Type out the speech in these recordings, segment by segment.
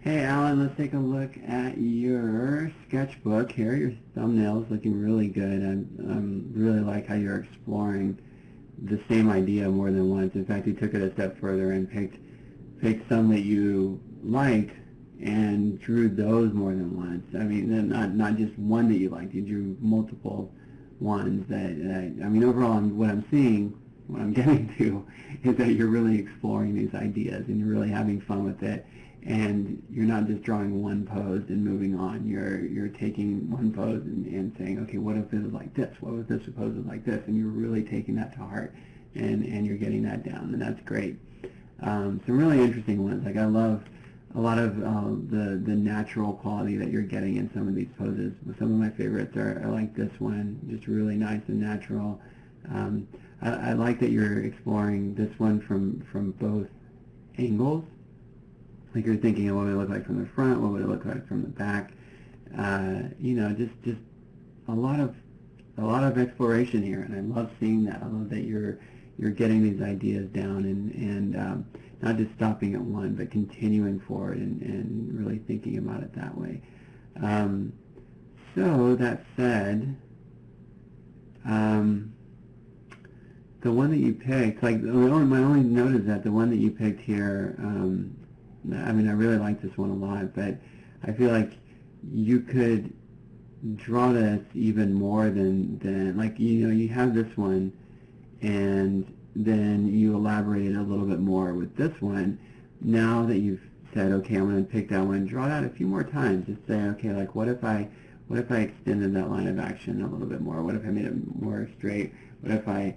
Hey Alan, let's take a look at your sketchbook here. Your thumbnail's looking really good. I really like how you're exploring the same idea more than once. In fact, you took it a step further and picked some that you liked and drew those more than once. I mean, not just one that you liked. You drew multiple ones I mean, overall, what I'm seeing, what I'm getting to, is that you're really exploring these ideas and you're really having fun with it. And you're not just drawing one pose and moving on. You're taking one pose and saying, okay, what if it was like this? What if this pose was like this? And you're really taking that to heart, and you're getting that down, and that's great. Some really interesting ones. Like I love a lot of the natural quality that you're getting in some of these poses. Some of my favorites are like this one, just really nice and natural. I like that you're exploring this one from both angles. Like you're thinking of what would it look like from the front, what would it look like from the back. You know, just a lot of exploration here, and I love seeing that. I love that you're getting these ideas down and not just stopping at one, but continuing forward and really thinking about it that way. So that said, the one that you picked, like my only note is that the one that you picked here. I mean, I really like this one a lot, but I feel like you could draw this even more than like, you know, you have this one, and then you elaborate it a little bit more with this one. Now that you've said, okay, I'm going to pick that one, draw that a few more times. Just say, okay, like what if I extended that line of action a little bit more? What if I made it more straight? What if I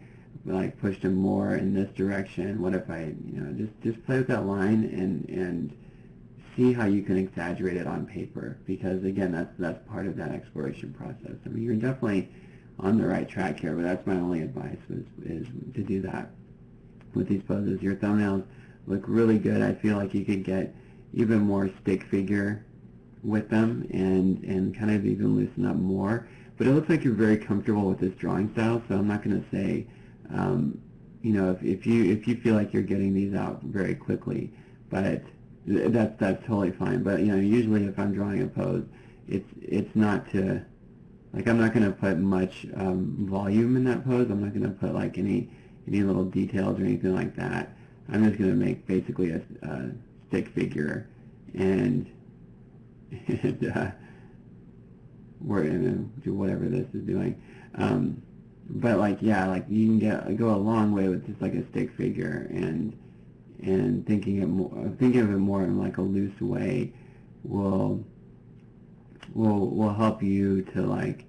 like pushed him more in this direction? What if I, you know, just play with that line and see how you can exaggerate it on paper, because again, that's part of that exploration process. I mean, you're definitely on the right track here, but that's my only advice is to do that with these poses. Your thumbnails look really good. I feel like you could get even more stick figure with them and kind of even loosen up more. But it looks like you're very comfortable with this drawing style, so I'm not going to say you know, if you feel like you're getting these out very quickly, but that's totally fine. But you know, usually if I'm drawing a pose, it's not to, like, I'm not going to put much volume in that pose. I'm not going to put like any little details or anything like that. I'm just going to make basically a stick figure and we're going to do whatever this is doing. But like, yeah, like you can go a long way with just like a stick figure, and thinking of it more in like a loose way will help you to like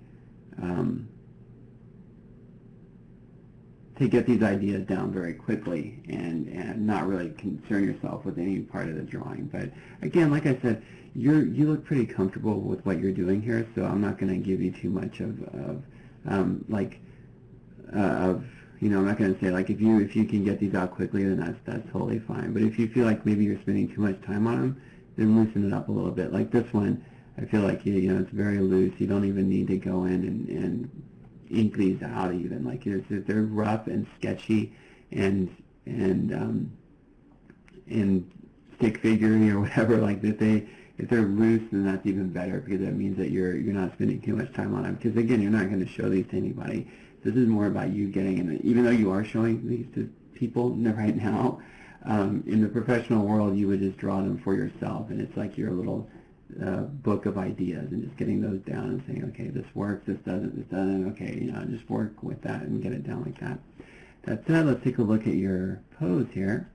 to get these ideas down very quickly and not really concern yourself with any part of the drawing. But again, like I said, you look pretty comfortable with what you're doing here, so I'm not going to give you too much of you know, I'm not going to say like if you can get these out quickly, then that's totally fine. But if you feel like maybe you're spending too much time on them, then loosen it up a little bit. Like this one, I feel like you know, it's very loose. You don't even need to go in and ink these out even. Like they're rough and sketchy and stick figuring or whatever. Like if they're loose, then that's even better, because that means that you're not spending too much time on them. Because again, you're not going to show these to anybody. This is more about you getting in it. Even though you are showing these to people right now, in the professional world, you would just draw them for yourself, and it's like your little book of ideas, and just getting those down and saying, okay, this works, this doesn't, okay, you know, just work with that and get it down like that. That said, let's take a look at your pose here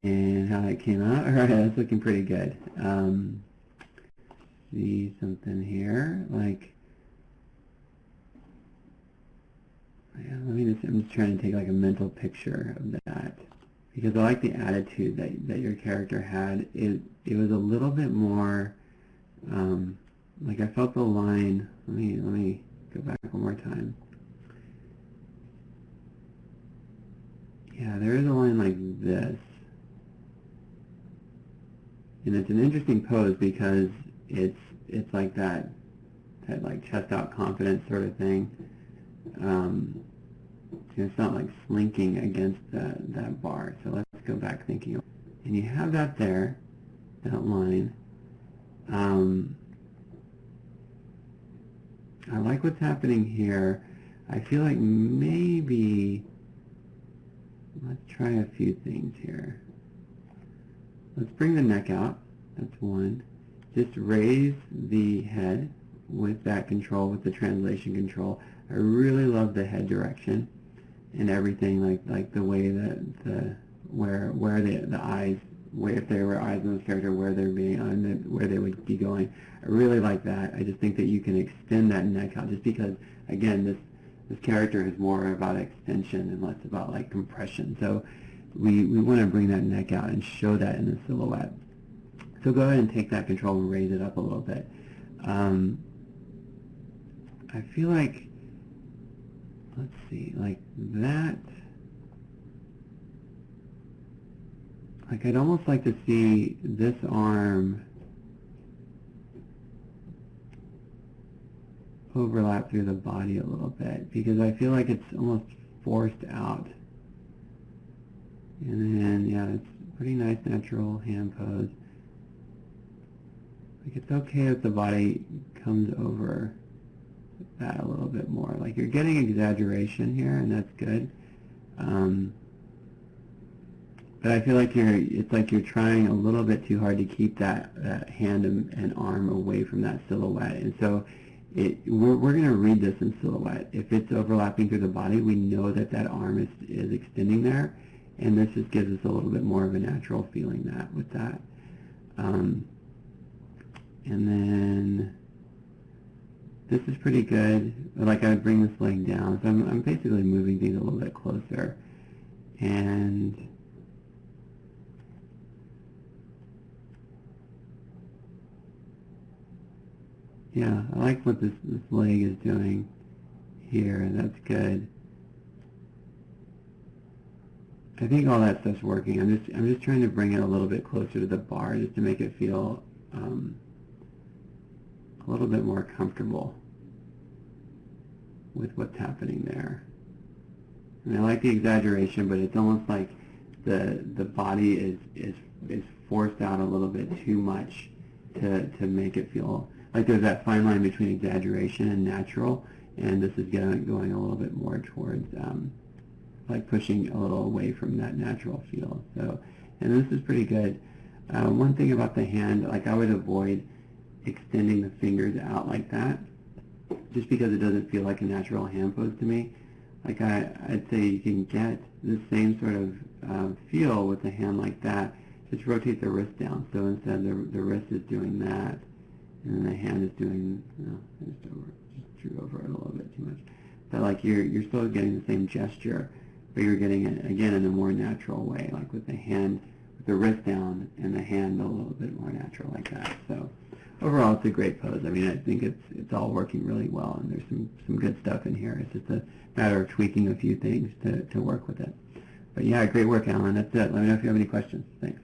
and how that came out. All right, that's looking pretty good. See something here, like, yeah, I'm just trying to take like a mental picture of that, because I like the attitude that your character had. It was a little bit more, like I felt the line, let me go back one more time. Yeah, there is a line like this. And it's an interesting pose because it's like that like chest out confidence sort of thing. It's not like slinking against that bar. So let's go back thinking. And you have that there, that line. I like what's happening here. I feel like maybe, let's try a few things here. Let's bring the neck out. That's one. Just raise the head with that control, with the translation control. I really love the head direction and everything, like the way that where the eyes, if there were eyes in this character, where they're being where they would be going. I really like that. I just think that you can extend that neck out, just because again this character is more about extension and less about like compression. So we want to bring that neck out and show that in the silhouette. So go ahead and take that control and raise it up a little bit. I feel like, let's see, like that, like I'd almost like to see this arm overlap through the body a little bit, because I feel like it's almost forced out. And then, yeah, it's a pretty nice natural hand pose. Like it's okay if the body comes over that a little bit more. Like you're getting exaggeration here, and that's good. But I feel like it's like you're trying a little bit too hard to keep that hand and arm away from that silhouette. And so we're going to read this in silhouette. If it's overlapping through the body, we know that that arm is extending there, and this just gives us a little bit more of a natural feeling with that. And then this is pretty good. Like I would bring this leg down, so I'm basically moving things a little bit closer. And yeah, I like what this leg is doing here. That's good. I think all that stuff's working. I'm just trying to bring it a little bit closer to the bar, just to make it feel a little bit more comfortable with what's happening there. I mean, I like the exaggeration, but it's almost like the body is forced out a little bit too much to make it feel like there's that fine line between exaggeration and natural, and this is going a little bit more towards like pushing a little away from that natural feel. So, and this is pretty good. One thing about the hand, like I would avoid extending the fingers out like that, just because it doesn't feel like a natural hand pose to me. Like I'd say you can get the same sort of feel with the hand like that. Just rotate the wrist down. So instead the wrist is doing that, and then the hand is doing, I just drew over it a little bit too much. But like you're still getting the same gesture, but you're getting it again in a more natural way, like with the hand, with the wrist down and the hand a little bit more natural like that. So overall, it's a great pose. I mean, I think it's all working really well, and there's some good stuff in here. It's just a matter of tweaking a few things to work with it. But yeah, great work, Alan. That's it. Let me know if you have any questions. Thanks.